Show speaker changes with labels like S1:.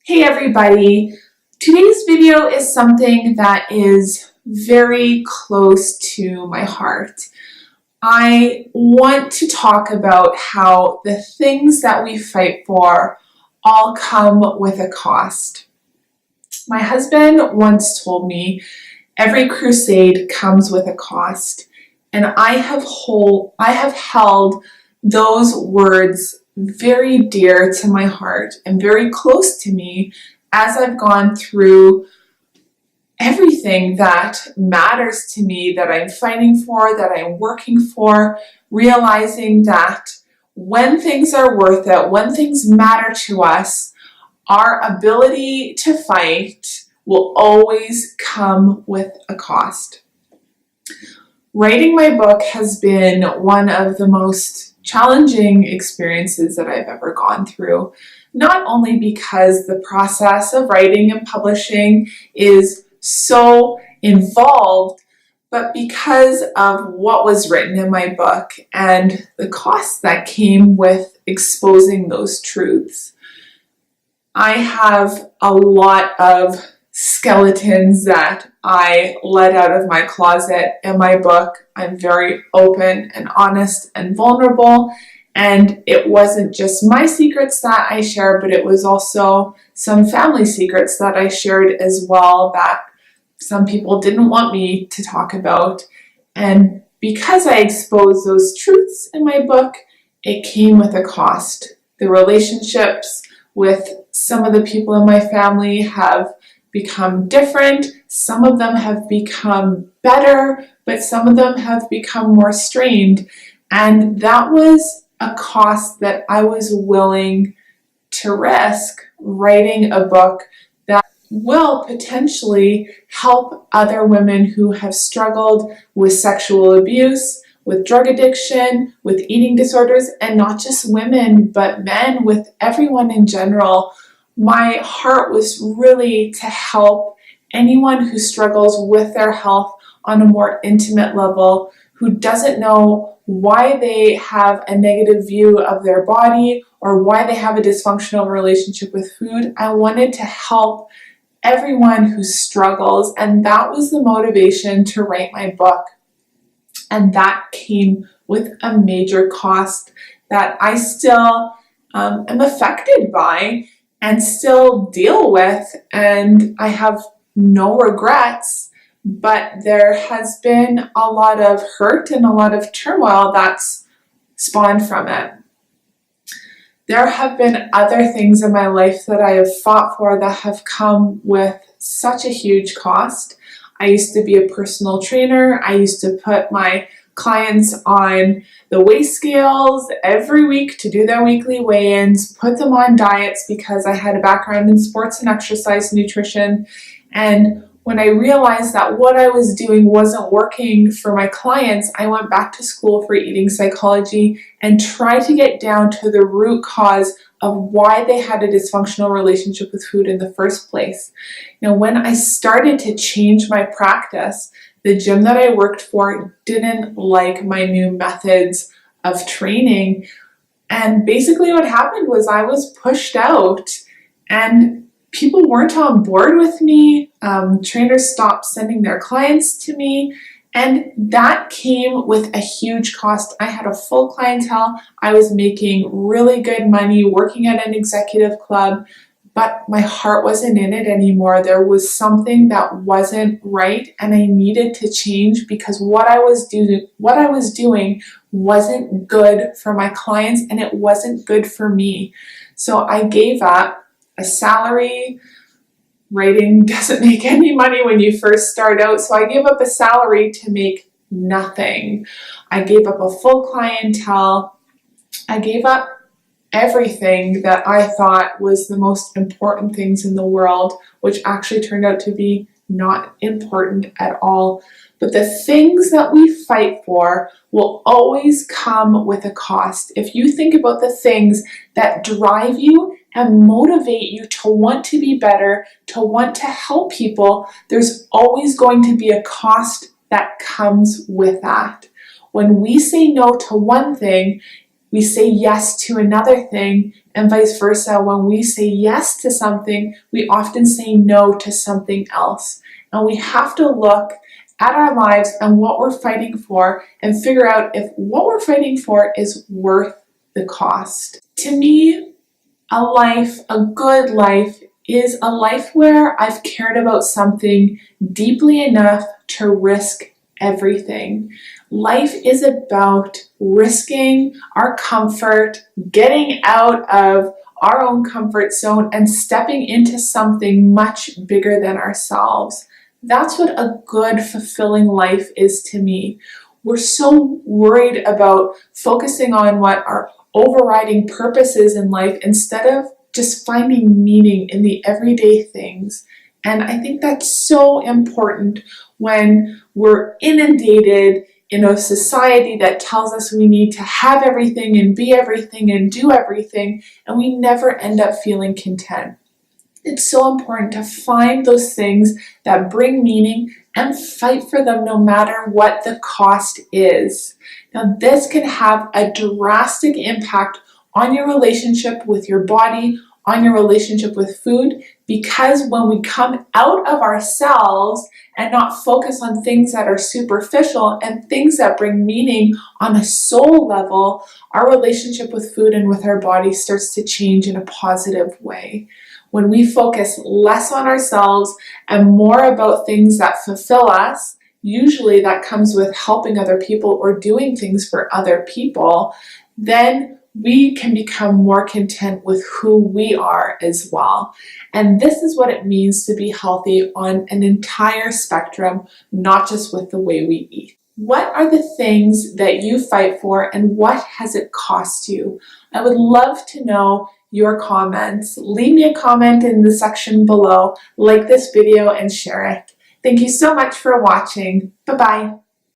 S1: Hey everybody, today's video is something that is very close to my heart. I want to talk about how the things that we fight for all come with a cost. My husband once told me every crusade comes with a cost, and I have held those words very dear to my heart and very close to me as I've gone through everything that matters to me, that I'm fighting for, that I'm working for, realizing that when things are worth it, when things matter to us, our ability to fight will always come with a cost. Writing my book has been one of the most challenging experiences that I've ever gone through, not only because the process of writing and publishing is so involved, but because of what was written in my book and the costs that came with exposing those truths. I have a lot of skeletons that I let out of my closet in my book. I'm very open and honest and vulnerable, and it wasn't just my secrets that I shared, but it was also some family secrets that I shared as well that some people didn't want me to talk about. And because I exposed those truths in my book, it came with a cost. The relationships with some of the people in my family have become different. Some of them have become better, but some of them have become more strained. And that was a cost that I was willing to risk, writing a book that will potentially help other women who have struggled with sexual abuse, with drug addiction, with eating disorders, and not just women, but men, with everyone in general. My heart was really to help anyone who struggles with their health on a more intimate level, who doesn't know why they have a negative view of their body or why they have a dysfunctional relationship with food. I wanted to help everyone who struggles, and that was the motivation to write my book. And that came with a major cost that I still am affected by and still deal with, and I have no regrets, but there has been a lot of hurt and a lot of turmoil that's spawned from it. There have been other things in my life that I have fought for that have come with such a huge cost. I used to be a personal trainer. I used to put my clients on the weigh scales every week to do their weekly weigh-ins, put them on diets because I had a background in sports and exercise nutrition. And when I realized that what I was doing wasn't working for my clients, I went back to school for eating psychology and tried to get down to the root cause of why they had a dysfunctional relationship with food in the first place. Now, when I started to change my practice, the gym that I worked for didn't like my new methods of training. And basically what happened was I was pushed out and people weren't on board with me. Trainers stopped sending their clients to me. And that came with a huge cost. I had a full clientele. I was making really good money working at an executive club, but my heart wasn't in it anymore. There was something that wasn't right, and I needed to change because what I was doing wasn't good for my clients, and it wasn't good for me. So I gave up a salary. Writing doesn't make any money when you first start out, so I gave up a salary to make nothing. I gave up a full clientele. I gave up everything that I thought was the most important things in the world, which actually turned out to be not important at all. But the things that we fight for will always come with a cost. If you think about the things that drive you and motivate you to want to be better, to want to help people, there's always going to be a cost that comes with that. When we say no to one thing, we say yes to another thing, and vice versa. When we say yes to something, we often say no to something else. And we have to look at our lives and what we're fighting for and figure out if what we're fighting for is worth the cost. To me, a life, a good life, is a life where I've cared about something deeply enough to risk everything. Life is about risking our comfort, getting out of our own comfort zone, and stepping into something much bigger than ourselves. That's what a good, fulfilling life is to me. We're so worried about focusing on what our overriding purpose is in life instead of just finding meaning in the everyday things. And I think that's so important when we're inundated in a society that tells us we need to have everything and be everything and do everything, and we never end up feeling content. It's so important to find those things that bring meaning and fight for them no matter what the cost is. Now, this can have a drastic impact on your relationship with your body, on your relationship with food, because when we come out of ourselves and not focus on things that are superficial and things that bring meaning on a soul level, our relationship with food and with our body starts to change in a positive way. When we focus less on ourselves and more about things that fulfill us, usually that comes with helping other people or doing things for other people, then we can become more content with who we are as well. And this is what it means to be healthy on an entire spectrum, not just with the way we eat. What are the things that you fight for, and what has it cost you? I would love to know your comments. Leave me a comment in the section below, like this video, and share it. Thank you so much for watching. Bye-bye.